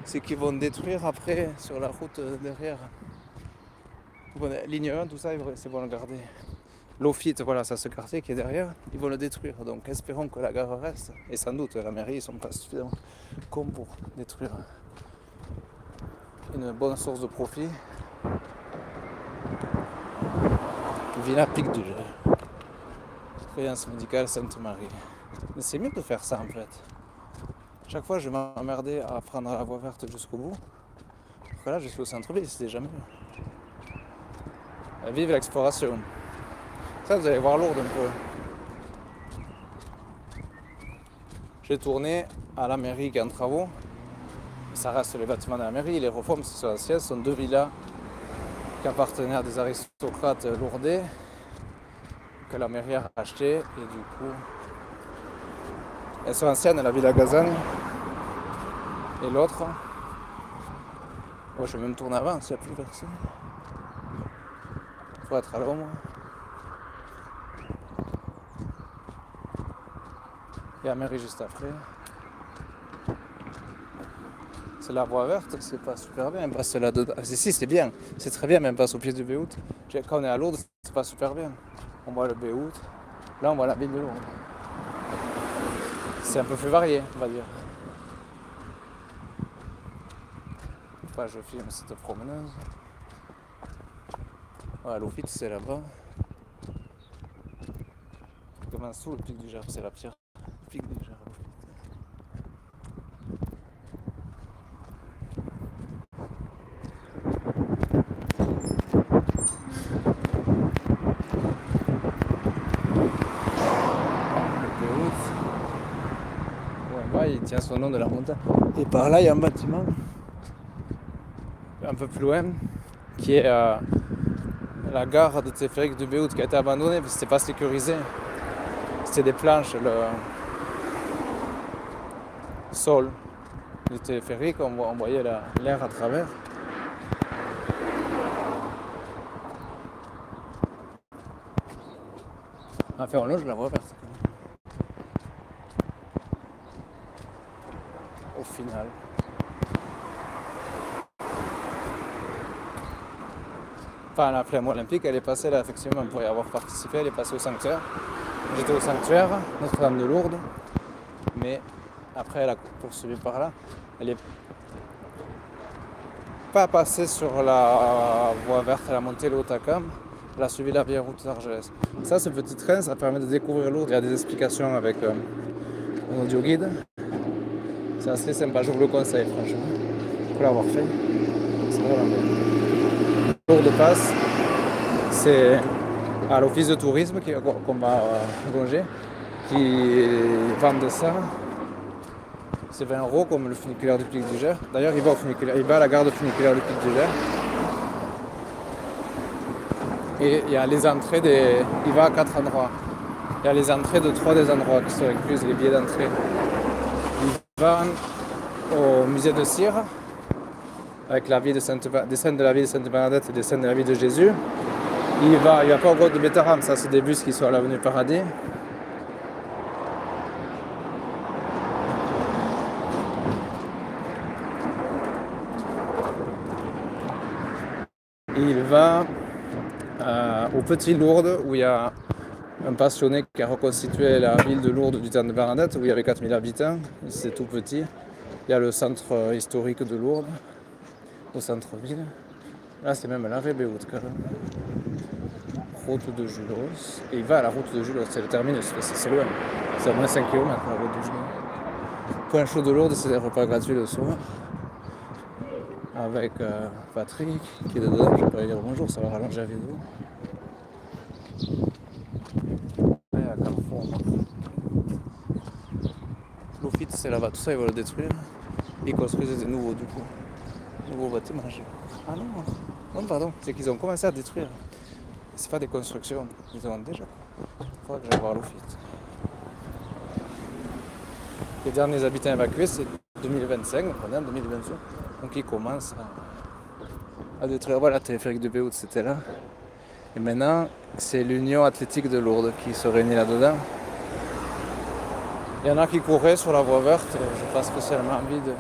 c'est qu'ils vont détruire après sur la route derrière. Ligne 1, tout ça, c'est bon le garder. Laufite, voilà, ça ce quartier qui est derrière, ils vont le détruire. Donc espérons que la gare reste. Et sans doute, la mairie, ils sont pas suffisamment cons pour détruire une bonne source de profit. Villa Pic du Gers. Créance médicale Sainte-Marie. Mais c'est mieux de faire ça en fait. Chaque fois, je m'emmerdais à prendre la voie verte jusqu'au bout. Alors que là, je suis au centre-ville, c'était déjà mieux. Vive l'exploration. Ça, vous allez voir Lourdes un peu. J'ai tourné à la mairie qui est en travaux. Ça reste les bâtiments de la mairie. Les reformes, c'est anciennes. Ce sont deux villas qui appartenaient à des aristocrates lourdais que la mairie a racheté. Et du coup, elles sont anciennes, la villa Gazagne. Et l'autre, je vais même tourner avant s'il n'y a plus personne. Il faut être à l'ombre. Et la mairie juste après. C'est la voie verte, c'est pas super bien, elle passe là-dedans. Si, c'est bien, c'est très bien, mais elle passe au pied du Béhout. Quand on est à Lourdes, c'est pas super bien. On voit le Béhout, là on voit la ville de Lourdes. C'est un peu plus varié, on va dire. Enfin, je filme cette promeneuse. Voilà, Laufite, c'est là-bas. Comment sous le pic du Gers, c'est la pierre. Le pic du Gers. Il tient son nom de la montagne. Et par là, il y a un bâtiment, un peu plus loin, qui est la gare de téléphérique du Béhout, qui a été abandonnée parce que c'était pas sécurisé. C'était des planches, le sol du téléphérique, on voyait l'air à travers. Enfin, on longe la voie verte. Au final. Enfin, la flamme olympique, elle est passée là, effectivement, pour y avoir participé, elle est passée au sanctuaire. J'étais au sanctuaire, Notre-Dame de Lourdes, mais après elle a poursuivi par là. Elle est pas passée sur la voie verte, elle a monté le Haut-Acam, elle a suivi la vieille route d'Argelès. Ça, ce petit train, ça permet de découvrir Lourdes. Il y a des explications avec un audio guide. C'est assez sympa, je vous le conseille, franchement. Pour l'avoir fait, c'est vraiment bien. Lourdes passe, c'est à l'office de tourisme qu'on va longer, qui vendent ça. C'est 20 € comme le funiculaire du Pic du Gers. D'ailleurs, il va à la gare de funiculaire du Pic du Gers. Et il y a les entrées il va à 4 endroits. Il y a les entrées de 3 des endroits qui sont inclus, les billets d'entrée. Il va au musée de Cire, avec des scènes de la vie de Sainte-Bernadette et des scènes de la vie de Jésus. Il va pas au grotte de Bétharram, ça c'est des bus qui sont à l'avenue Paradis. Il va au Petit Lourdes, où il y a un passionné qui a reconstitué la ville de Lourdes du temps de Bernadette, où il y avait 4000 habitants, c'est tout petit. Il y a le centre historique de Lourdes, au centre-ville. Là c'est même l'arrêt Béhout quand même. Route de Julos. Et il va à la route de Julos, c'est le terminus, c'est loin. C'est à moins 5 km la route de Julos. Point chaud de Lourdes, c'est des repas gratuits le soir. Avec Patrick qui est dedans, je peux lui dire bonjour, ça va rallonger la vidéo. Et à Carrefour. Laufite, c'est là-bas, tout ça ils vont le détruire. Ils construisent des nouveaux du coup. Nouveaux bâtiments. Ah non, non pardon, c'est qu'ils ont commencé à détruire. C'est pas des constructions, ils en ont déjà. Il faudra que j'aille voir Laufite. Les derniers habitants évacués, c'est 2025, on est en 2025. Donc ils commencent à détruire. Voilà, téléphérique de Béhout, c'était là. Et maintenant, c'est l'Union athlétique de Lourdes qui se réunit là-dedans. Il y en a qui couraient sur la voie verte, j'ai pas spécialement envie de